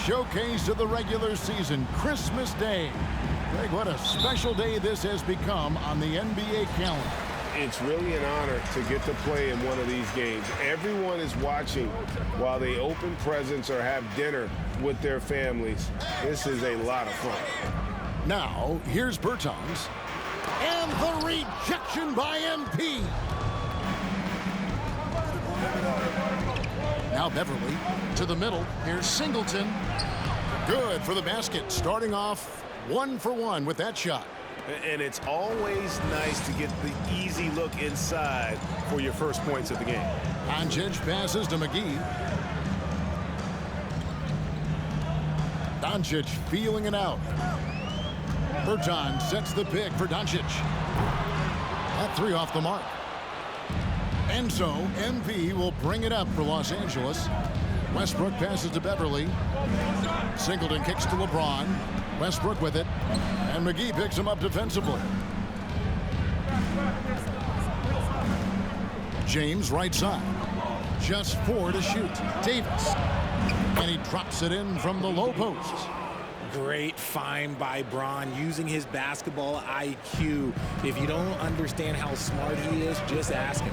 showcase of the regular season, Christmas Day. Greg, what a special day this has become on the NBA calendar. It's really an honor to get to play in one of these games. Everyone is watching while they open presents or have dinner with their families. This is a lot of fun. Now, here's Bertans. And the rejection by MP. Now Beverly to the middle. Here's Singleton. Good for the basket. Starting off 1 for 1 with that shot. And it's always nice to get the easy look inside for your first points of the game. Doncic passes to McGee. Doncic feeling it out. Bertans sets the pick for Doncic. That three off the mark. And so MP will bring it up for Los Angeles. Westbrook passes to Beverly. Singleton kicks to LeBron. Westbrook with it. And McGee picks him up defensively. James right side. Just 4 to shoot. Davis. And he drops it in from the low post. Great find by Bron, using his basketball IQ. If you don't understand how smart he is, just ask him.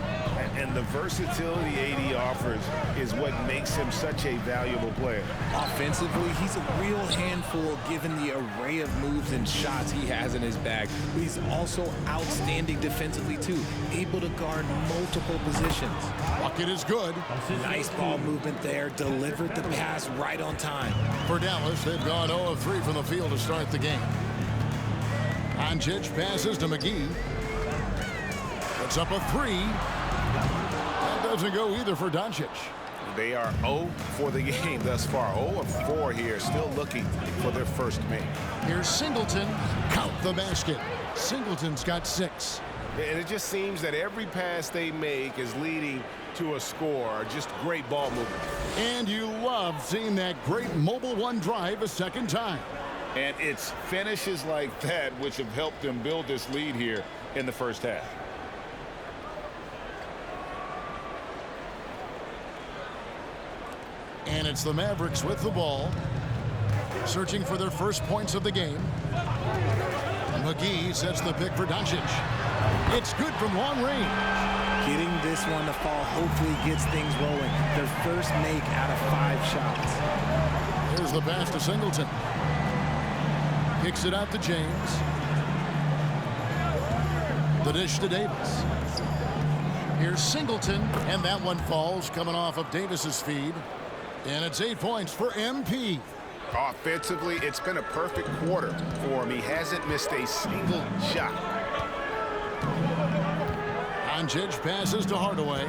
And the versatility AD offers is what makes him such a valuable player. Offensively, he's a real handful given the array of moves and shots he has in his bag. But he's also outstanding defensively, too, able to guard multiple positions. Bucket is good. Nice ball movement there. Delivered the pass right on time. For Dallas, they've gone 0 of 3 from the field to start the game. Doncic passes to McGee. Puts up a 3. That doesn't go either for Doncic. They are 0 for the game thus far. 0 of 4 here, still looking for their first make. Here's Singleton. Count the basket. Singleton's got 6. And it just seems that every pass they make is leading to a score. Just great ball movement. And you love seeing that great mobile one drive a second time. And it's finishes like that which have helped them build this lead here in the first half. And it's the Mavericks with the ball, searching for their first points of the game. McGee sets the pick for Doncic. It's good from long range. Getting this one to fall hopefully gets things rolling. Their first make out of 5 shots. Here's the pass to Singleton. Kicks it out to James. The dish to Davis. Here's Singleton, and that one falls coming off of Davis's feed. And it's 8 points for MP. Offensively, it's been a perfect quarter for him. He hasn't missed a single shot. Doncic passes to Hardaway.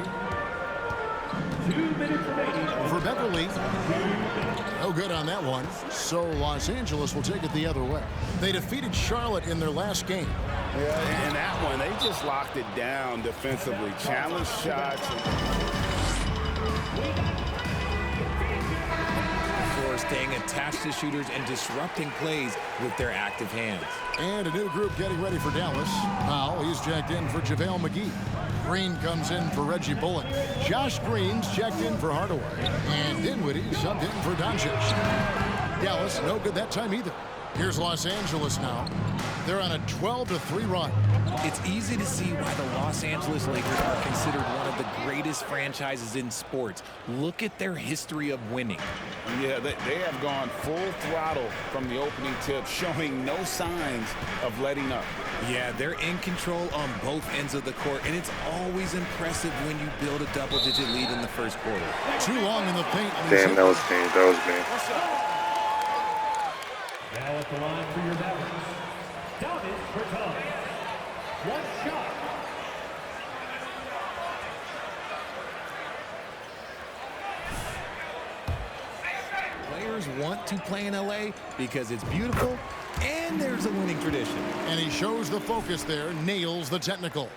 2 minutes remaining. For Beverly. No good on that one. So Los Angeles will take it the other way. They defeated Charlotte in their last game. Yeah, and that one, they just locked it down defensively. Challenge shots. Staying attached to shooters and disrupting plays with their active hands. And a new group getting ready for Dallas. Powell, he's checked in for JaVale McGee. Green comes in for Reggie Bullock. Josh Green's checked in for Hardaway. And Dinwiddie subbed in for Doncic. Dallas, no good that time either. Here's Los Angeles now. They're on a 12-3 run. It's easy to see why the Los Angeles Lakers are considered one of the greatest franchises in sports. Look at their history of winning. Yeah, they have gone full throttle from the opening tip, showing no signs of letting up. Yeah, they're in control on both ends of the court, and it's always impressive when you build a double-digit lead in the first quarter. Too long in the paint. Damn, that was me. That was me. Now at the line for your Mavericks, Davis Bertans. 1 shot. Players want to play in LA because it's beautiful and there's a winning tradition. And he shows the focus there, nails the technical.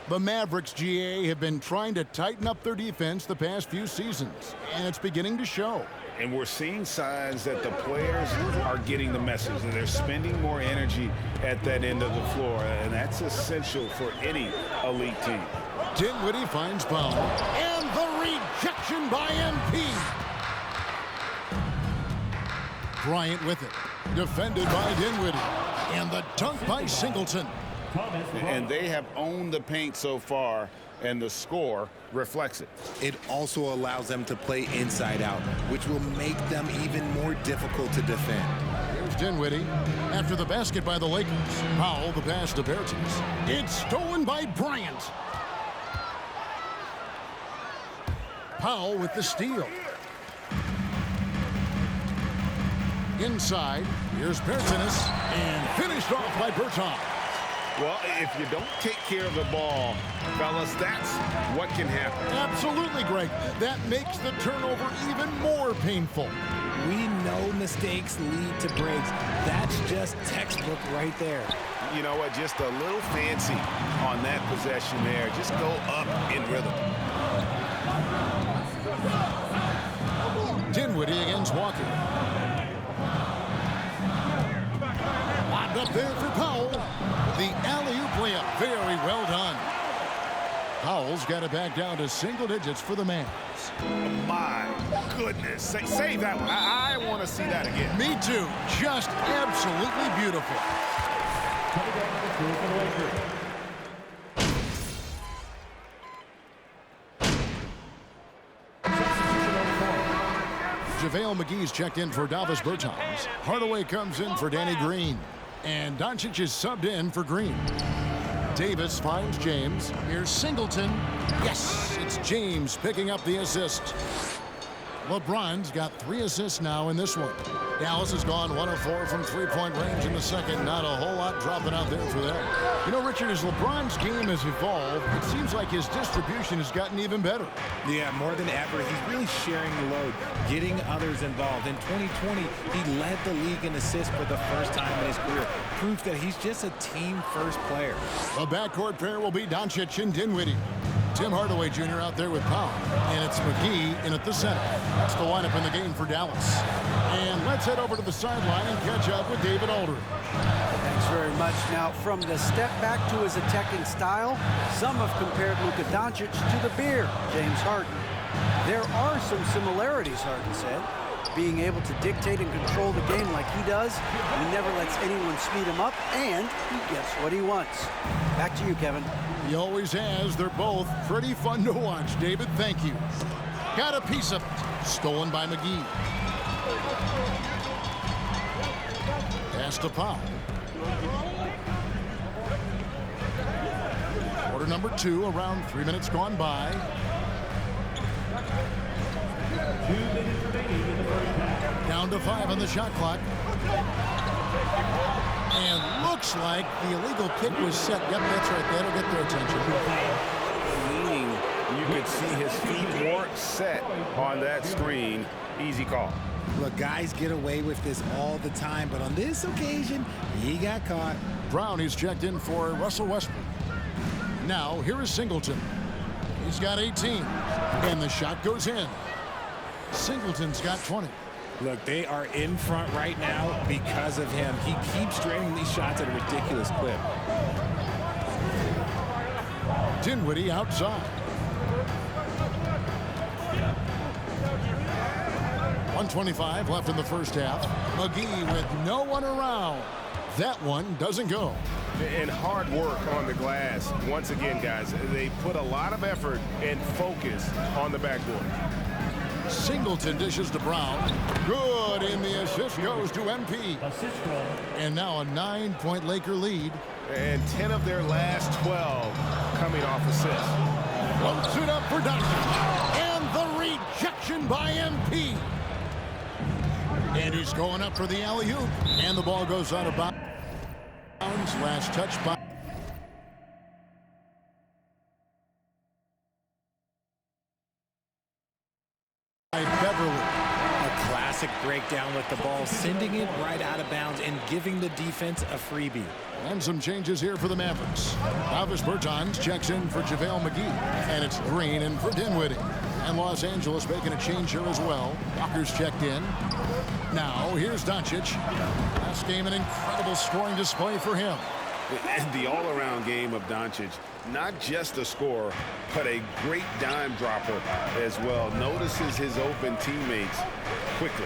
The Mavericks, GA, have been trying to tighten up their defense the past few seasons, and it's beginning to show. And we're seeing signs that the players are getting the message, and they're spending more energy at that end of the floor, and that's essential for any elite team. Dinwiddie finds Powell, and the rejection by MP. Bryant with it. Defended by Dinwiddie. And the dunk by Singleton. And they have owned the paint so far, and the score reflects it. It also allows them to play inside out, which will make them even more difficult to defend. Here's Dinwiddie. After the basket by the Lakers. Powell, the pass to Bertans. It's stolen by Bryant. Powell with the steal. Inside, here's Bertans, and finished off by Bertans. Well, if you don't take care of the ball, fellas, that's what can happen. Absolutely, Greg. That makes the turnover even more painful. We know mistakes lead to breaks. That's just textbook right there. You know what? Just a little fancy on that possession there. Just go up in rhythm. Dinwiddie against Walker. Lobbed up there for Powell. The alley-oop layup. Very well done. Powell's got it back down to single digits for the Mavs. My goodness. Save that one. I want to see that again. Me too. Just absolutely beautiful. JaVale McGee's checked in for Davis Bertans. Hardaway comes in for Danny Green. And Doncic is subbed in for Green. Davis finds James. Here's Singleton. Yes, it's James picking up the assist. LeBron's got 3 assists now in this one. Dallas has gone 1 of 4 from three-point range in the second. Not a whole lot dropping out there for them. You know, Richard, as LeBron's game has evolved, it seems like his distribution has gotten even better. Yeah, more than ever, he's really sharing the load, getting others involved. In 2020, he led the league in assists for the first time in his career. Proof that he's just a team-first player. The backcourt pair will be Doncic and Dinwiddie. Tim Hardaway Jr. out there with Powell. And it's McGee in at the center. That's the lineup in the game for Dallas. And let's head over to the sideline and catch up with David Aldridge. Thanks very much. Now, from the step back to his attacking style, some have compared Luka Doncic to the bear, James Harden. There are some similarities, Harden said. Being able to dictate and control the game like he does, he never lets anyone speed him up, and he gets what he wants. Back to you, Kevin. He always has. They're both pretty fun to watch, David. Thank you. Got a piece of it. Stolen by McGee. Pass to Powell. Quarter number 2, around 3 minutes gone by. 2 minutes remaining in the first half. Down to 5 on the shot clock. And looks like the illegal kick was set. Yep, that's right. That'll get their attention. Leaning, you could see his feet weren't set on that screen. Easy call. Look, guys get away with this all the time, but on this occasion, he got caught. Brown, he's checked in for Russell Westbrook. Now, here is Singleton. He's got 18. And the shot goes in. Singleton's got 20. Look, they are in front right now because of him. He keeps draining these shots at a ridiculous clip. Dinwiddie outside. 1:25 left in the first half. McGee with no one around. That one doesn't go. And hard work on the glass. Once again, guys, they put a lot of effort and focus on the backboard. Singleton dishes to Brown. Good, and the assist goes to MP. And now a 9-point Laker lead. And 10 of their last 12 coming off assists. Floats it up for Doncic. And the rejection by MP. And he's going up for the alley-oop. And the ball goes out of bounds. Last touch by Beverly. A classic breakdown with the ball, sending it right out of bounds and giving the defense a freebie. And some changes here for the Mavericks. Davis Bertans checks in for JaVale McGee. And it's Green in for Dinwiddie. And Los Angeles making a change here as well. Walker's checked in. Now, here's Doncic. Last game, an incredible scoring display for him. And the all-around game of Doncic, not just a scorer, but a great dime dropper as well. Notices his open teammates quickly.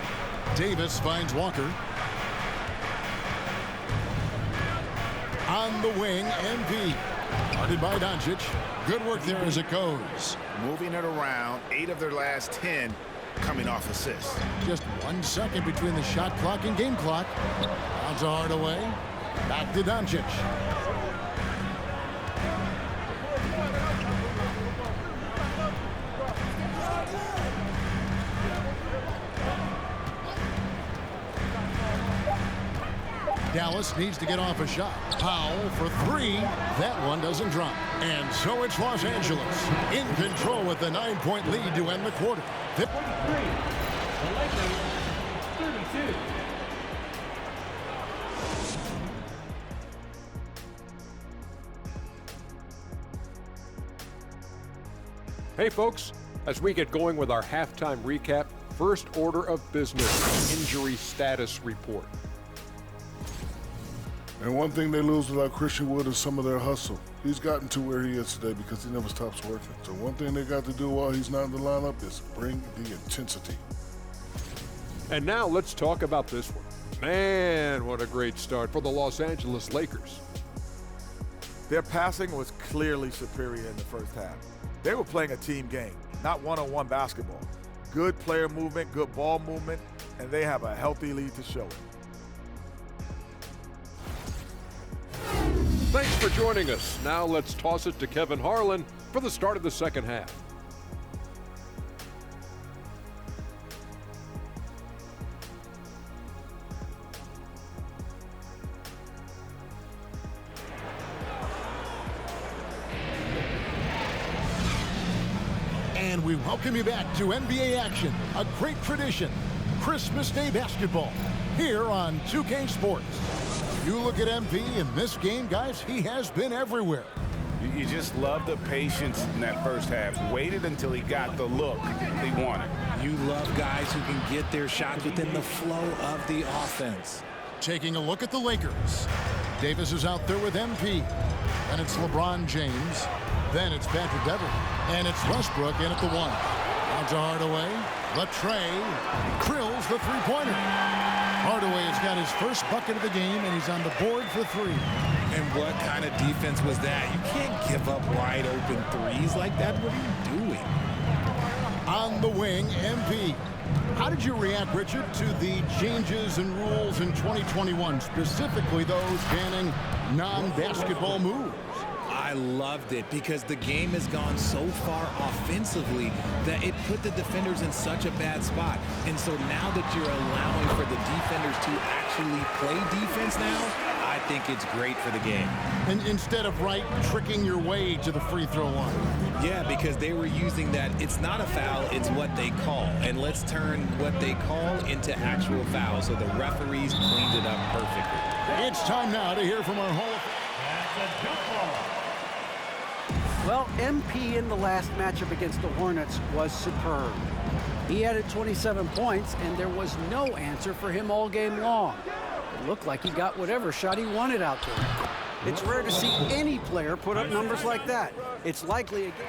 Davis finds Walker. On the wing, MP. Guarded by Doncic. Good work there as it goes. Moving it around, 8 of their last 10 coming off assists. Just 1 second between the shot clock and game clock. Down to Hardaway. Back to Doncic. Dallas needs to get off a shot. Powell for 3. That one doesn't drop. And so it's Los Angeles in control with the 9-point lead to end the quarter. 43. The Lakers, 32. Hey folks, as we get going with our halftime recap, first order of business, injury status report. And one thing they lose without Christian Wood is some of their hustle. He's gotten to where he is today because he never stops working. So one thing they got to do while he's not in the lineup is bring the intensity. And now let's talk about this one. Man, what a great start for the Los Angeles Lakers. Their passing was clearly superior in the first half. They were playing a team game, not one-on-one basketball. Good player movement, good ball movement, and they have a healthy lead to show it. Thanks for joining us. Now let's toss it to Kevin Harlan for the start of the second half. And we welcome you back to NBA action, a great tradition, Christmas Day basketball, here on 2K Sports. You look at MP in this game, guys, he has been everywhere. You just love the patience in that first half. Waited until he got the look he wanted. You love guys who can get their shots within the flow of the offense. Taking a look at the Lakers. Davis is out there with MP. Then it's LeBron James. Then it's Patrick Beverley. And it's Westbrook in at the 1. Down to Hardaway. Latrey drills the three-pointer. Hardaway has got his first bucket of the game, and he's on the board for 3. And what kind of defense was that? You can't give up wide open threes like that. What are you doing? On the wing, MP. How did you react, Richard, to the changes and rules in 2021, specifically those banning non-basketball moves? I loved it because the game has gone so far offensively that it put the defenders in such a bad spot. And so now that you're allowing for the defenders to actually play defense now, I think it's great for the game. And instead of tricking your way to the free throw line. Yeah, because they were using that it's not a foul, it's what they call. And let's turn what they call into actual foul. So the referees cleaned it up perfectly. It's time now to hear from our Hall of That's a jump ball. Well, MP in the last matchup against the Hornets was superb. He added 27 points, and there was no answer for him all game long. It looked like he got whatever shot he wanted out to him. It's rare to see any player put up numbers like that. It's likely again.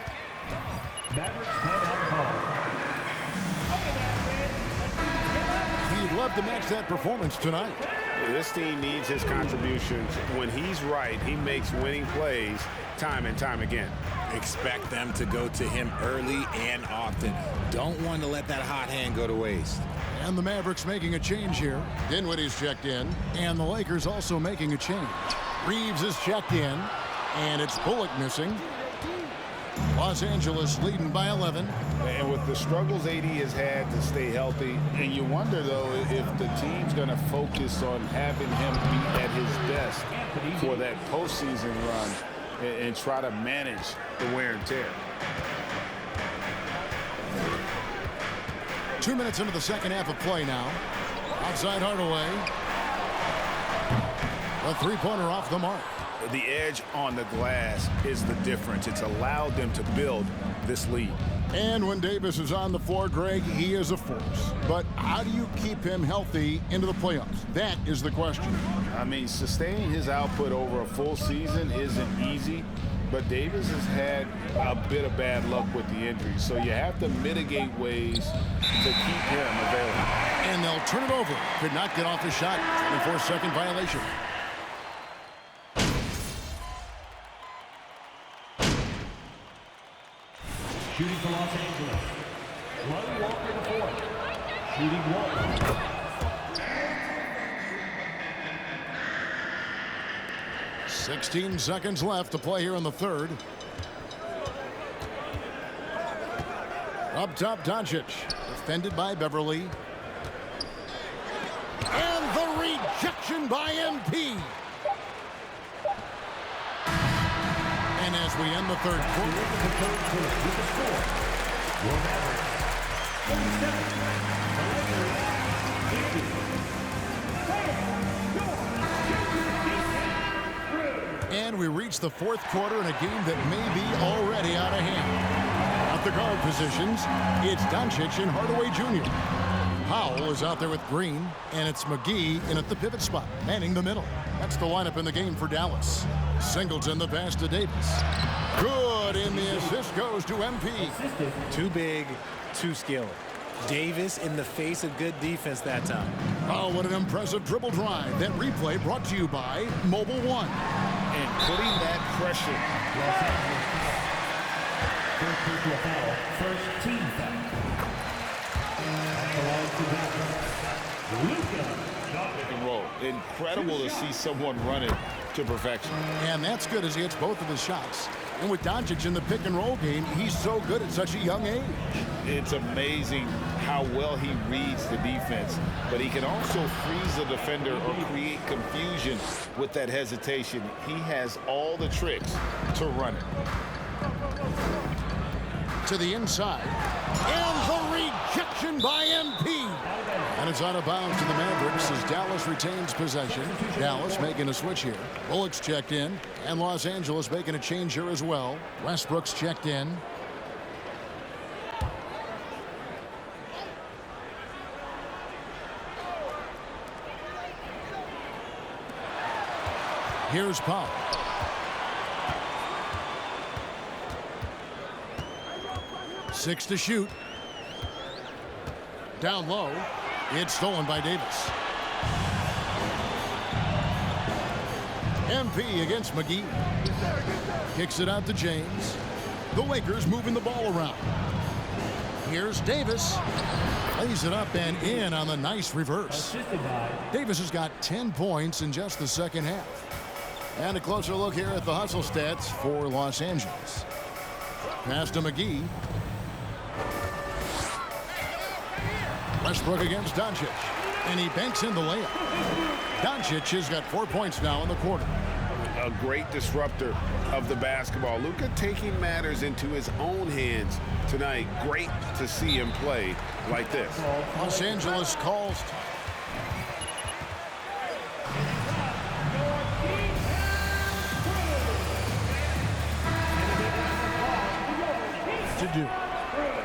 Mavericks timeout call. He'd love to match that performance tonight. This team needs his contributions. When he's right, he makes winning plays time and time again. Expect them to go to him early and often. Don't want to let that hot hand go to waste. And the Mavericks making a change here. Dinwiddie's checked in, and the Lakers also making a change. Reeves is checked in, and it's Bullock missing. Los Angeles leading by 11. And with the struggles AD has had to stay healthy, and you wonder, though, if the team's going to focus on having him be at his best for that postseason run and try to manage the wear and tear. 2 minutes into the second half of play now. Outside Hardaway. A three-pointer off the mark. The edge on the glass is the difference. It's allowed them to build this lead. And when Davis is on the floor, Greg, he is a force. But how do you keep him healthy into the playoffs? That is the question. I mean, sustaining his output over a full season isn't easy, but Davis has had a bit of bad luck with the injury, so you have to mitigate ways to keep him available. And they'll turn it over. Could not get off the shot. 24-second violation. Shooting for Los Angeles. Lonnie Walker the fourth. Shooting one. 16 seconds left to play here in the third. Up top, Doncic. Defended by Beverly. And the rejection by MP. And as we end the third and we reach the fourth quarter in a game that may be already out of hand. At the guard positions, it's Doncic and Hardaway Jr. Powell is out there with Green, and it's McGee in at the pivot spot, manning the middle. That's the lineup in the game for Dallas. Singleton the pass to Davis. Good, and the assist goes to MP. Too big, too skilled. Davis in the face of good defense that time. Oh, what an impressive dribble drive. That replay brought to you by Mobile One. And putting that pressure. First personal foul, first team foul. Pick and roll. Incredible to see someone run it to perfection. And that's good as he hits both of his shots. And with Doncic in the pick and roll game, he's so good at such a young age. It's amazing how well he reads the defense, but he can also freeze the defender or create confusion with that hesitation. He has all the tricks to run it. To the inside. And the rejection by MP. And it's out of bounds to the Mavericks as Dallas retains possession. Dallas making a switch here. Bullock's checked in. And Los Angeles making a change here as well. Westbrook's checked in. Here's Powell. Six to shoot. Down low. It's stolen by Davis. MP against McGee. Kicks it out to James. The Lakers moving the ball around. Here's Davis. Lays it up and in on the nice reverse. Davis has got 10 points in just the second half. And a closer look here at the hustle stats for Los Angeles. Pass to McGee. Westbrook against Doncic. And he banks in the layup. Doncic has got 4 points now in the quarter. A great disruptor of the basketball. Luka taking matters into his own hands tonight. Great to see him play like this. Los Angeles calls to do.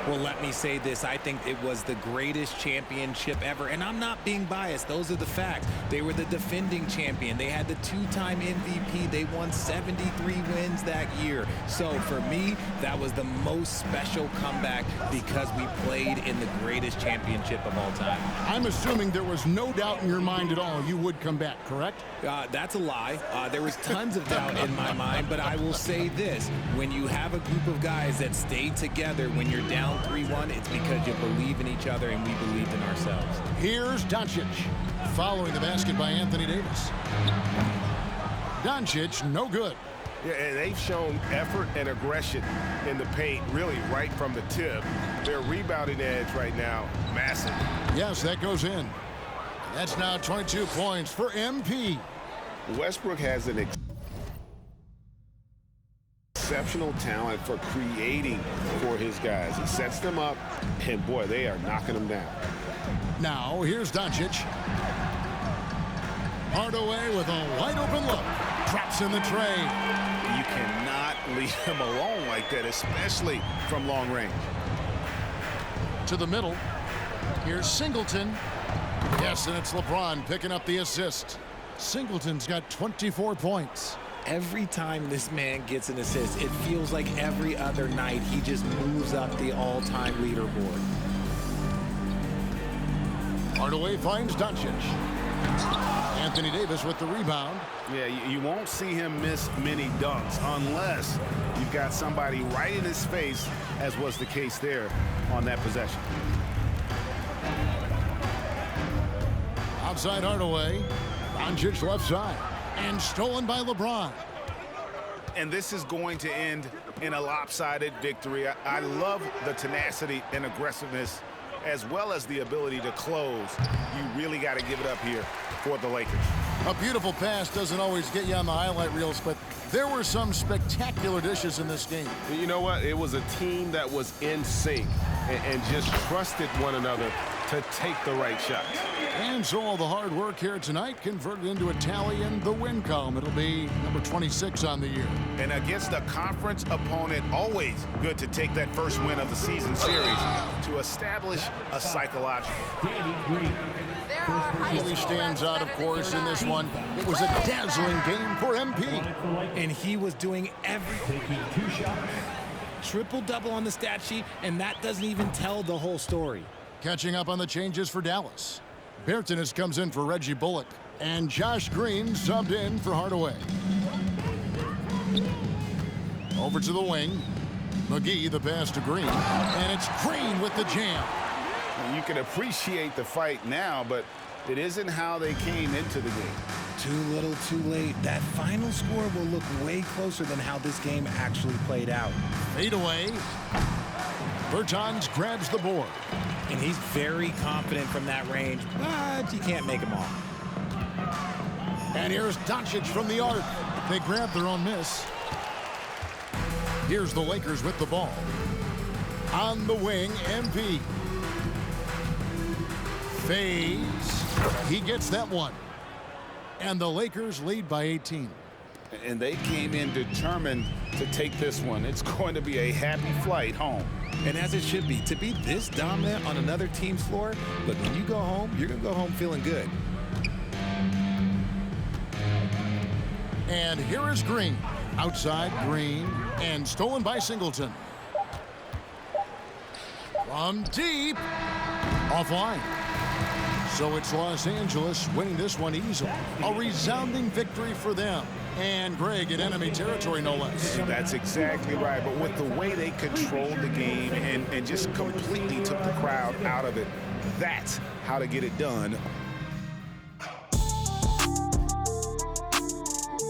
Well, let me say this. I think it was the greatest championship ever. And I'm not being biased. Those are the facts. They were the defending champion. They had the two-time MVP. They won 73 wins that year. So for me, that was the most special comeback because we played in the greatest championship of all time. I'm assuming there was no doubt in your mind at all you would come back, correct? That's a lie. There was tons of doubt in my mind, but I will say this. When you have a group of guys that stay together when you're down 3-1, it's because you believe in each other and we believed in ourselves. Here's Doncic, following the basket by Anthony Davis. Doncic, no good. Yeah, and they've shown effort and aggression in the paint, really right from the tip. Their rebounding edge right now, massive. Yes, that goes in. That's now 22 points for MP. Westbrook has an exceptional talent for creating for his guys. He sets them up, and boy, they are knocking them down. Now, here's Doncic. Hardaway with a wide-open look. Drops in the tray. You cannot leave him alone like that, especially from long range. To the middle. Here's Singleton. Yes, and it's LeBron picking up the assist. Singleton's got 24 points. every time this man gets an assist, it feels like every other night he just moves up the all-time leaderboard. Hardaway finds Doncic. Anthony Davis with the rebound. Yeah, you won't see him miss many dunks unless you've got somebody right in his face, as was the case there on that possession. Outside Hardaway. Doncic left side. And stolen by LeBron. And this is going to end in a lopsided victory. I love the tenacity and aggressiveness, as well as the ability to close. You really got to give it up here for the Lakers. A beautiful pass doesn't always get you on the highlight reels, but there were some spectacular dishes in this game. You know what? It was a team that was in sync and just trusted one another to take the right shots. And so all the hard work here tonight converted into a tally in the win column. It'll be number 26 on the year. And against a conference opponent, always good to take that first win of the season series to establish a psychological. Really stands out, of course, in this one. It was a dazzling game for MP. And he was doing everything. Triple-double on the stat sheet, and that doesn't even tell the whole story. Catching up on the changes for Dallas. Bertans comes in for Reggie Bullock. And Josh Green subbed in for Hardaway. Over to the wing. McGee, the pass to Green. And it's Green with the jam. You can appreciate the fight now, but it isn't how they came into the game. Too little, too late. That final score will look way closer than how this game actually played out. Fade away. Bertans grabs the board. And he's very confident from that range, but you can't make him all. And here's Doncic from the arc. They grab their own miss. Here's the Lakers with the ball. On the wing, MP. Fades. He gets that one. And the Lakers lead by 18. And they came in determined to take this one. It's going to be a happy flight home. And as it should be, to be this dominant on another team's floor, but when you go home, you're going to go home feeling good. And here is Green. Outside, Green, and stolen by Singleton. From deep. Offline. So it's Los Angeles winning this one easily. A resounding victory for them. And Greg in enemy territory, no less. That's exactly right. But with the way they controlled the game and just completely took the crowd out of it, that's how to get it done